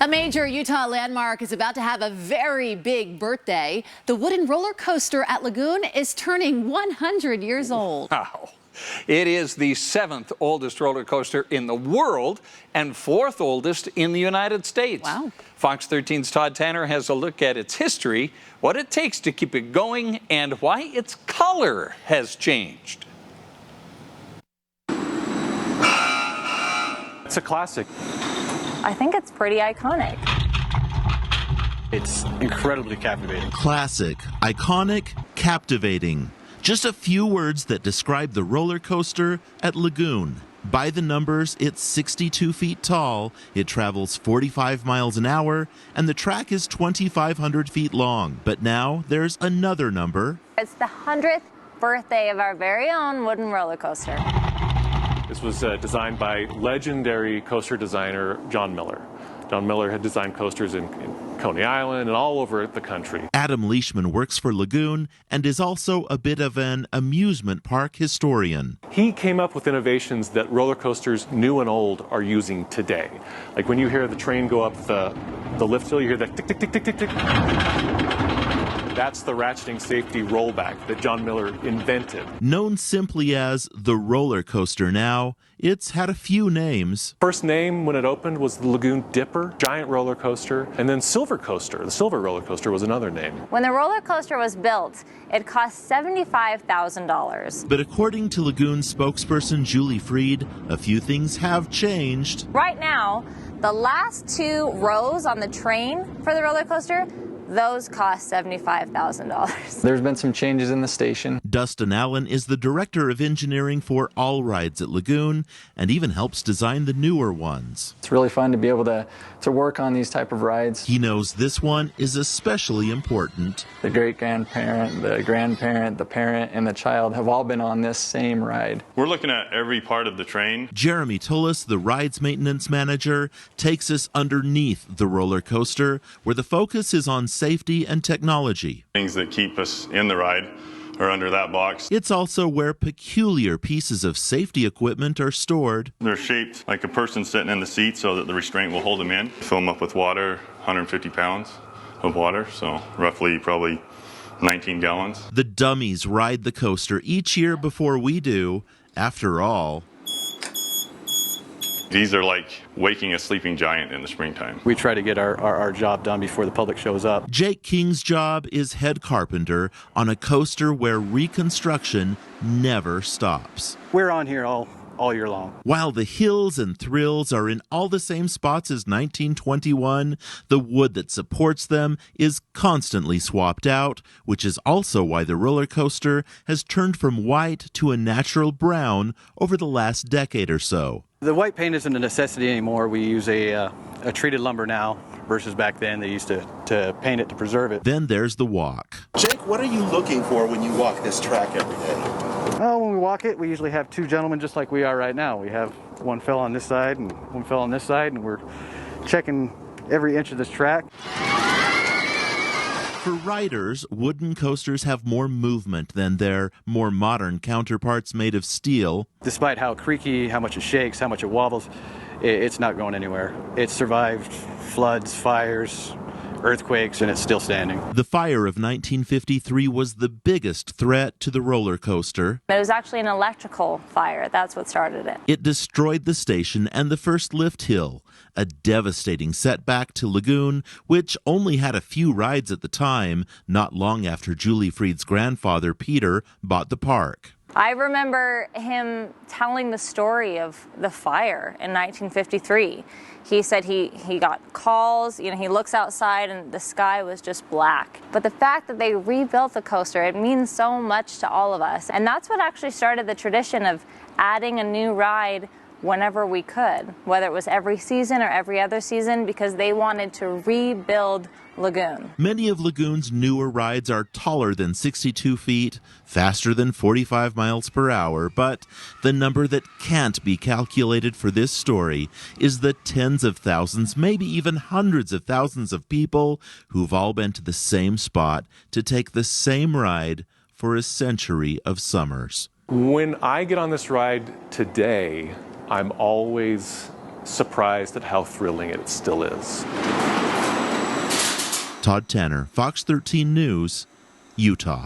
A major Utah landmark is about to have a very big birthday. The wooden roller coaster at Lagoon is turning 100 years old. Wow. It is the 7th oldest roller coaster in the world and 4th oldest in the United States. Wow. Fox 13's Todd Tanner has a look at its history, what it takes to keep it going, and why its color has changed. It's a classic. I think it's pretty iconic. It's incredibly captivating. Classic, iconic, captivating. Just a few words that describe the roller coaster at Lagoon. By the numbers, it's 62 feet tall, it travels 45 miles an hour, and the track is 2,500 feet long. But now there's another number. It's the 100th birthday of our very own wooden roller coaster. This was designed by legendary coaster designer John Miller. John Miller had designed coasters in Coney Island and all over the country. Adam Leishman works for Lagoon and is also a bit of an amusement park historian. He came up with innovations that roller coasters new and old are using today. Like when you hear the train go up the lift hill, you hear that tick, tick, tick, tick, tick, tick. That's the ratcheting safety rollback that John Miller invented. Known simply as the roller coaster now, it's had a few names. First name when it opened was the Lagoon Dipper, giant roller coaster, and then Silver Coaster, the Silver roller coaster was another name. When the roller coaster was built, it cost $75,000. But according to Lagoon spokesperson Julie Freed, a few things have changed. Right now, the last 2 rows on the train for the roller coaster, those cost $75,000. There's been some changes in the station. Dustin Allen is the director of engineering for all rides at Lagoon and even helps design the newer ones. It's really fun to be able to work on these type of rides. He knows this one is especially important. The great-grandparent, the grandparent, the parent, and the child have all been on this same ride. We're looking at every part of the train. Jeremy Tullis, the rides maintenance manager, takes us underneath the roller coaster where the focus is on safety and technology. Things that keep us in the ride are under that box. It's also where peculiar pieces of safety equipment are stored. They're shaped like a person sitting in the seat so that the restraint will hold them in. Fill them up with water, 150 pounds of water, so roughly probably 19 gallons. The dummies ride the coaster each year before we do. After all, these are like waking a sleeping giant in the springtime. We try to get our job done before the public shows up. Jake King's job is head carpenter on a coaster where reconstruction never stops. We're on here all year long. While the hills and thrills are in all the same spots as 1921, the wood that supports them is constantly swapped out, which is also why the roller coaster has turned from white to a natural brown over the last decade or so. The white paint isn't a necessity anymore. We use a treated lumber now versus back then they used to paint it to preserve it. Then there's the walk. Jake, what are you looking for when you walk this track every day? Oh, when we walk it, we usually have 2 gentlemen just like we are right now. We have one fella on this side and one fella on this side, and we're checking every inch of this track. For riders, wooden coasters have more movement than their more modern counterparts made of steel. Despite how creaky, how much it shakes, how much it wobbles, it's not going anywhere. It survived floods, fires, earthquakes, and it's still standing. The fire of 1953 was the biggest threat to the roller coaster. It was actually an electrical fire. That's what started it. It destroyed the station and the first lift hill, a devastating setback to Lagoon, which only had a few rides at the time, not long after Julie Freed's grandfather, Peter, bought the park. I remember him telling the story of the fire in 1953. He said he got calls, he looks outside and the sky was just black. But the fact that they rebuilt the coaster, it means so much to all of us. And that's what actually started the tradition of adding a new ride whenever we could, whether it was every season or every other season, because they wanted to rebuild Lagoon. Many of Lagoon's newer rides are taller than 62 feet, faster than 45 miles per hour, but the number that can't be calculated for this story is the tens of thousands, maybe even hundreds of thousands of people who've all been to the same spot to take the same ride for a century of summers. When I get on this ride today, I'm always surprised at how thrilling it still is. Todd Tanner, Fox 13 News, Utah.